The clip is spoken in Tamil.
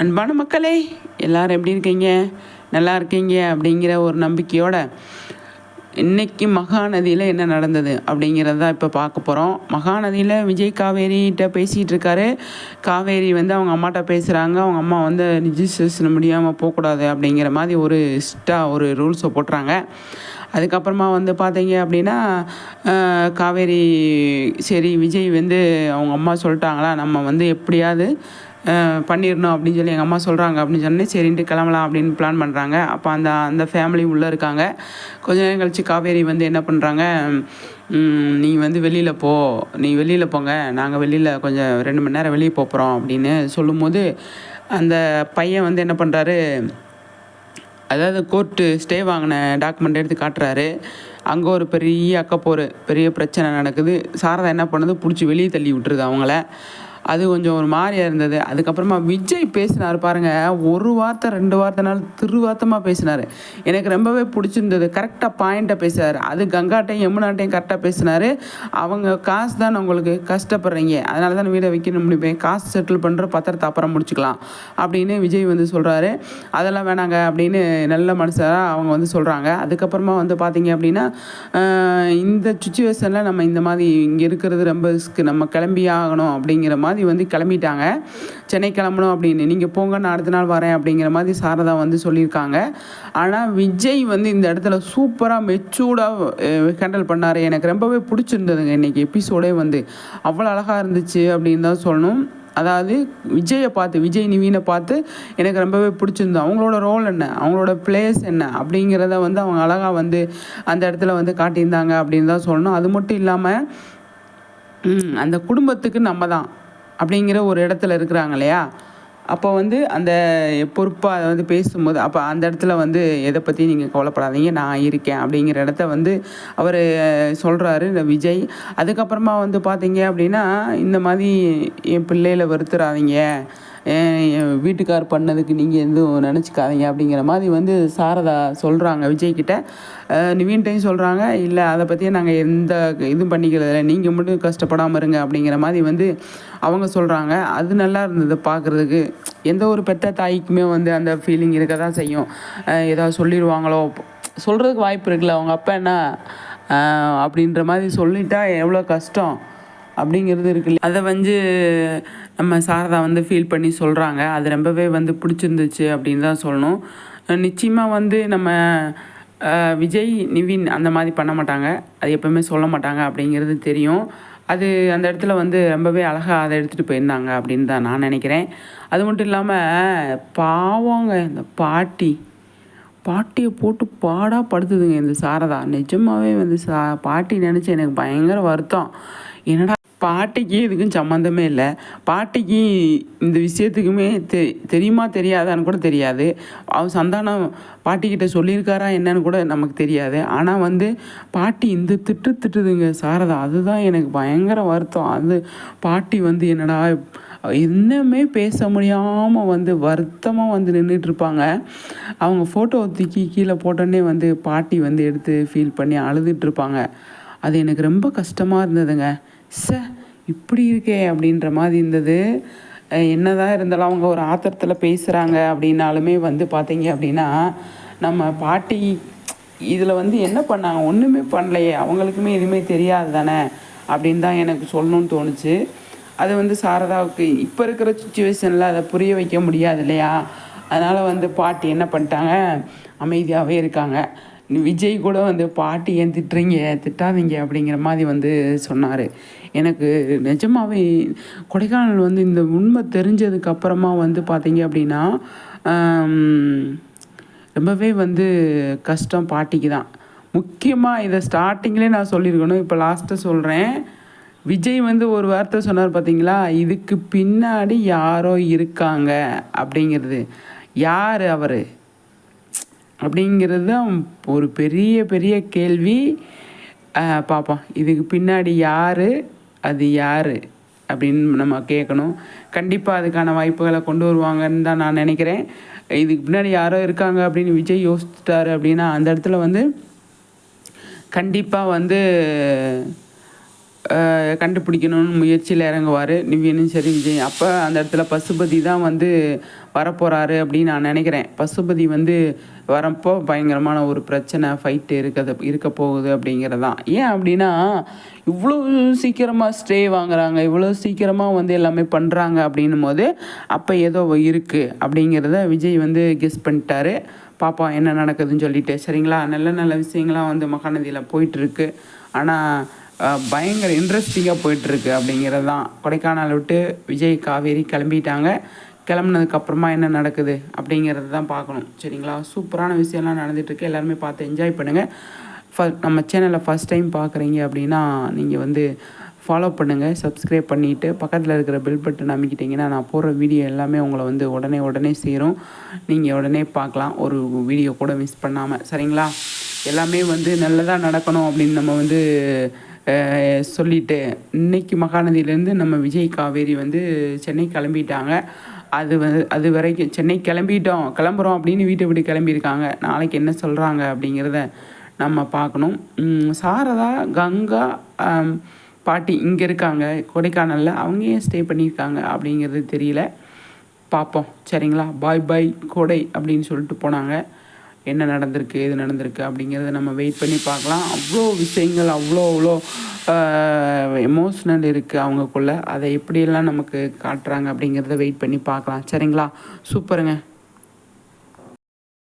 அன்பான மக்களே, எல்லாரும் எப்படி இருக்கீங்க? நல்லா இருக்கீங்க அப்படிங்கிற ஒரு நம்பிக்கையோட இன்னைக்கு மகாநதியில் என்ன நடந்தது அப்படிங்கிறது தான் இப்போ பார்க்க போகிறோம். மகாநதியில் விஜய் காவேரிகிட்ட பேசிகிட்டு இருக்காரு. காவேரி வந்து அவங்க அம்மாட்ட பேசுகிறாங்க. அவங்க அம்மா வந்து ரிஜிஸ்ட்ரேஷன் முடியாமல் போகக்கூடாது அப்படிங்கிற மாதிரி ஒரு ரூல்ஸை போட்டுறாங்க. அதுக்கப்புறமா வந்து பார்த்தீங்க அப்படின்னா காவேரி சரி விஜய் வந்து அவங்க அம்மா சொல்லிட்டாங்களா, நம்ம வந்து எப்படியாவது பண்ணிடணும் அப்படின்னு சொல்லி எங்கள் அம்மா சொல்கிறாங்க அப்படின்னு சொன்னேன். சரின்ட்டு கிளம்பலாம் அப்படின்னு பிளான் பண்ணுறாங்க. அப்போ அந்த அந்த ஃபேமிலி உள்ளே இருக்காங்க. கொஞ்ச நேரம் கழித்து காவேரி வந்து என்ன பண்ணுறாங்க, நீ வந்து நீ வெளியில் போங்க, நாங்கள் வெளியில் கொஞ்சம் 2 மணி நேரம் வெளியே போகிறோம் அப்படின்னு சொல்லும்போது அந்த பையன் வந்து என்ன பண்ணுறாரு, அதாவது கோர்ட்டு ஸ்டே வாங்கின டாக்குமெண்ட் எடுத்து காட்டுறாரு. அங்கே ஒரு பெரிய பெரிய பிரச்சனை நடக்குது. சாரதா என்ன பண்ணுது, பிடிச்சி வெளியே தள்ளி விட்டுருது அவங்கள. அது கொஞ்சம் ஒரு மாதிரியா இருந்தது. அதுக்கப்புறமா விஜய் பேசினார் பாருங்கள், ஒரு வார்த்தை 2 வார்த்தைனாலும் திருவார்த்தமாக பேசினார். எனக்கு ரொம்பவே பிடிச்சிருந்தது. கரெக்டாக பாயிண்ட்டை பேசுகிறார். அது கங்காட்டையும் யமுனாட்டையும் கரெக்டாக பேசினார். அவங்க காசு தான் உங்களுக்கு கஷ்டப்படுறீங்க, அதனால தான் வீடை வைக்கணும் முடிப்பேன், காசு செட்டில் பண்ணுற பத்திரத்தை அப்புறம் முடிச்சுக்கலாம் அப்படின்னு விஜய் வந்து சொல்கிறாரு. அதெல்லாம் வேணாங்க அப்படின்னு நல்ல மனுஷராக அவங்க வந்து சொல்கிறாங்க. அதுக்கப்புறமா வந்து பார்த்தீங்க அப்படின்னா இந்த சுச்சுவேஷனில் நம்ம இந்த மாதிரி இங்கே இருக்கிறது ரொம்ப ரிஸ்க்கு, நம்ம கிளம்பி ஆகணும் அப்படிங்கிற மாதிரி வந்து கிளம்பிட்டாங்க. சென்னை கிளம்பணும் அப்படின்னு, நீங்கள் போங்க நான் அடுத்த நாள் வரேன் அப்படிங்கிற மாதிரி சாரதா வந்து சொல்லியிருக்காங்க. ஆனால் விஜய் வந்து இந்த இடத்துல சூப்பராக மெச்சூர்டாக ஹேண்டில் பண்ணார். எனக்கு ரொம்பவே பிடிச்சிருந்ததுங்க. இன்றைக்கி எபிசோடே வந்து அவ்வளோ அழகாக இருந்துச்சு அப்படின்னு தான் சொல்லணும். அதாவது விஜய் நிவீனை பார்த்து எனக்கு ரொம்பவே பிடிச்சிருந்தது. அவங்களோட ரோல் என்ன, அவங்களோட பிளேஸ் என்ன அப்படிங்கிறத வந்து அவங்க அழகாக வந்து அந்த இடத்துல வந்து காட்டியிருந்தாங்க அப்படின்னு தான் சொல்லணும். அது மட்டும் இல்லாமல் அந்த குடும்பத்துக்கு நம்ம தான் அப்படிங்கிற ஒரு இடத்துல இருக்கிறாங்க இல்லையா, அப்போ வந்து அந்த பொறுப்பாக அதை வந்து பேசும்போது அப்போ அந்த இடத்துல வந்து எதை பற்றி நீங்கள் கவலைப்படாதீங்க, நான் இருக்கேன் அப்படிங்கிற இடத்த வந்து அவர் சொல்கிறாரு இந்த விஜய். அதுக்கப்புறமா வந்து பார்த்தீங்க அப்படின்னா இந்த மாதிரி என் பிள்ளைகளை வெறுத்துறாதீங்க, என் வீட்டுக்கார் பண்ணதுக்கு நீங்கள் எதுவும் நினச்சிக்காதீங்க அப்படிங்கிற மாதிரி வந்து சாரதா சொல்கிறாங்க விஜய்கிட்ட. நிவீன்ட்டையும் சொல்கிறாங்க, இல்லை அதை பற்றியே நாங்கள் எந்த இதுவும் பண்ணிக்கிறதில்ல, நீங்கள் மட்டும் கஷ்டப்படாமல் இருங்க அப்படிங்கிற மாதிரி வந்து அவங்க சொல்கிறாங்க. அது நல்லா இருந்தது பார்க்குறதுக்கு. எந்த ஒரு பெற்ற தாய்க்குமே வந்து அந்த ஃபீலிங் இருக்க தான் செய்யும். ஏதாவது சொல்லிடுவாங்களோ, சொல்கிறதுக்கு வாய்ப்பு இருக்குல்ல, அவங்க அப்பா என்ன அப்படின்ற மாதிரி சொல்லிட்டா எவ்வளோ கஷ்டம் அப்படிங்கிறது இருக்குல்ல. அதை வந்து நம்ம சாரதா வந்து ஃபீல் பண்ணி சொல்கிறாங்க. அது ரொம்பவே வந்து பிடிச்சிருந்துச்சு அப்படின்னு தான் சொல்லணும். நிச்சயமாக வந்து நம்ம விஜய் நிவின் அந்த மாதிரி பண்ண மாட்டாங்க, அது எப்போவுமே சொல்ல மாட்டாங்க அப்படிங்கிறது தெரியும். அது அந்த இடத்துல வந்து ரொம்பவே அழகாக அதை எடுத்துகிட்டு போயிருந்தாங்க அப்படின்னு தான் நான் நினைக்கிறேன். அது மட்டும் இல்லாமல் பாவங்க இந்த பாட்டியை போட்டு படுத்துதுங்க இந்த சாரதா. நிஜமாகவே வந்து பாட்டி நினச்சி எனக்கு பயங்கர வருத்தம். என்னடா பாட்டிக்கு இதுக்கும் சம்மந்தமே இல்லை, பாட்டிக்கு இந்த விஷயத்துக்குமே தெரியுமா தெரியாதான்னு கூட தெரியாது. அவன் சந்தானம் பாட்டிக்கிட்ட சொல்லியிருக்காரா என்னன்னு கூட நமக்கு தெரியாது. ஆனால் வந்து பாட்டி இந்த திட்டுதுங்க சாரதா. அதுதான் எனக்கு பயங்கர வருத்தம். அது பாட்டி வந்து என்னடா இன்னுமே பேச முடியாமல் வந்து வருத்தமாக வந்து நின்றுட்டுருப்பாங்க. அவங்க ஃபோட்டோ தூக்கி கீழே போட்டோன்னே வந்து பாட்டி வந்து எடுத்து ஃபீல் பண்ணி அழுதுட்ருப்பாங்க. அது எனக்கு ரொம்ப கஷ்டமாக இருந்ததுங்க. இப்படி இருக்கே அப்படின்ற மாதிரி இருந்தது. என்னதான் இருந்தாலும் அவங்க ஒரு ஆத்திரத்தில் பேசுகிறாங்க அப்படின்னாலுமே வந்து பார்த்தீங்க அப்படின்னா நம்ம பாட்டி இதில் வந்து என்ன பண்ணாங்க, ஒன்றுமே பண்ணலையே, அவங்களுக்குமே எதுவுமே தெரியாது தானே அப்படின்னு தான் எனக்கு சொல்லணும்னு தோணுச்சு. அது வந்து சாரதாவுக்கு இப்போ இருக்கிற சுச்சுவேஷனில் அதை புரிய வைக்க முடியாது இல்லையா, அதனால் வந்து பாட்டி என்ன பண்ணிட்டாங்க, அமைதியாகவே இருக்காங்க. விஜய் கூட வந்து பாட்டி ஏன் திட்டாதீங்க அப்படிங்கிற மாதிரி வந்து சொன்னார். எனக்கு நிஜமாகவே கொடைக்கானல் வந்து இந்த உண்மை தெரிஞ்சதுக்கு அப்புறமா வந்து பார்த்தீங்க அப்படின்னா ரொம்பவே வந்து கஷ்டம் பாட்டிக்கு தான். முக்கியமாக இதை ஸ்டார்டிங்லேயே நான் சொல்லியிருக்கணும், இப்போ லாஸ்ட்டாக சொல்கிறேன். விஜய் வந்து ஒரு வார்த்தை சொன்னார் பார்த்தீங்களா, இதுக்கு பின்னாடி யாரோ இருக்காங்க அப்படிங்கிறது. யார் அவர் அப்படிங்கிறது தான் ஒரு பெரிய பெரிய கேள்வி. பார்ப்போம், இதுக்கு பின்னாடி அது யார் அப்படின்னு நம்ம கேட்கணும். கண்டிப்பாக அதுக்கான வாய்ப்புகளை கொண்டு வருவாங்கன்னு தான் நான் நினைக்கிறேன். இதுக்கு பின்னாடி யாரோ இருக்காங்க அப்படின்னு விஜய் யோசிச்சிட்டாரு அப்படின்னா அந்த இடத்துல வந்து கண்டிப்பாக வந்து கண்டுபிடிக்கணும்னு முயற்சியில் இறங்குவார் நிவியனும் சரி விஜய். அப்போ அந்த இடத்துல பசுபதி தான் வந்து வரப்போகிறாரு அப்படின்னு நான் நினைக்கிறேன். பசுபதி வந்து வரப்போ பயங்கரமான ஒரு பிரச்சனை ஃபைட்டு இருக்க போகுது அப்படிங்கிறதான். ஏன் அப்படின்னா இவ்வளோ சீக்கிரமாக ஸ்டே வாங்குறாங்க, இவ்வளோ சீக்கிரமாக வந்து எல்லாமே பண்ணுறாங்க அப்படின்னும் போது அப்போ ஏதோ இருக்குது அப்படிங்கிறத விஜய் வந்து கெஸ் பண்ணிட்டாரு. பாப்பா என்ன நடக்குதுன்னு சொல்லிட்டு சரிங்களா. நல்ல நல்ல விஷயங்கள்லாம் வந்து மகாநதியில் போயிட்டுருக்கு. ஆனால் பயங்கர இன்ட்ரெஸ்டிங்காக போயிட்டுருக்கு அப்படிங்கிறது தான். கொடைக்கானல் விட்டு விஜய் காவேரி கிளம்பிட்டாங்க. கிளம்புனதுக்கப்புறமா என்ன நடக்குது அப்படிங்கிறது தான் பார்க்கணும் சரிங்களா. சூப்பரான விஷயம்லாம் நடந்துகிட்ருக்கு. எல்லாருமே பார்த்து என்ஜாய் பண்ணுங்கள். நம்ம சேனலை ஃபஸ்ட் டைம் பார்க்குறீங்க அப்படின்னா நீங்கள் வந்து ஃபாலோ பண்ணுங்கள், சப்ஸ்கிரைப் பண்ணிவிட்டு பக்கத்தில் இருக்கிற பெல் பட்டன் அமைக்கிட்டிங்கன்னா நான் போடுற வீடியோ எல்லாமே உங்களை வந்து உடனே சேரும். நீங்கள் உடனே பார்க்கலாம், ஒரு வீடியோ கூட மிஸ் பண்ணாமல் சரிங்களா. எல்லாமே வந்து நல்லதாக நடக்கணும் அப்படின்னு நம்ம வந்து சொல்லிவிட்டு இன்றைக்கி மகாநதியிலேருந்து நம்ம விஜய் காவேரி வந்து சென்னை கிளம்பிட்டாங்க. அது வரைக்கும் சென்னை கிளம்புறோம் அப்படின்னு வீட்டை விட்டு கிளம்பியிருக்காங்க. நாளைக்கு என்ன சொல்கிறாங்க அப்படிங்கிறத நம்ம பார்க்கணும். சாரதா, கங்கா, பாட்டி இங்கே இருக்காங்க கொடைக்கானலில். அவங்க ஏன் ஸ்டே பண்ணியிருக்காங்க அப்படிங்கிறது தெரியல. பார்ப்போம் சரிங்களா. பாய் கோடை அப்படின்னு சொல்லிட்டு போனாங்க. என்ன நடந்திருக்கு எது நடந்திருக்கு அப்படிங்கிறத நம்ம வெயிட் பண்ணி பார்க்கலாம். அவ்வளோ விஷயங்கள் அவ்வளோ எமோஷ்னல் இருக்குது அவங்கக்குள்ளே. அதை எப்படியெல்லாம் நமக்கு காட்டுறாங்க அப்படிங்கிறத வெயிட் பண்ணி பார்க்கலாம் சரிங்களா. சூப்பருங்க.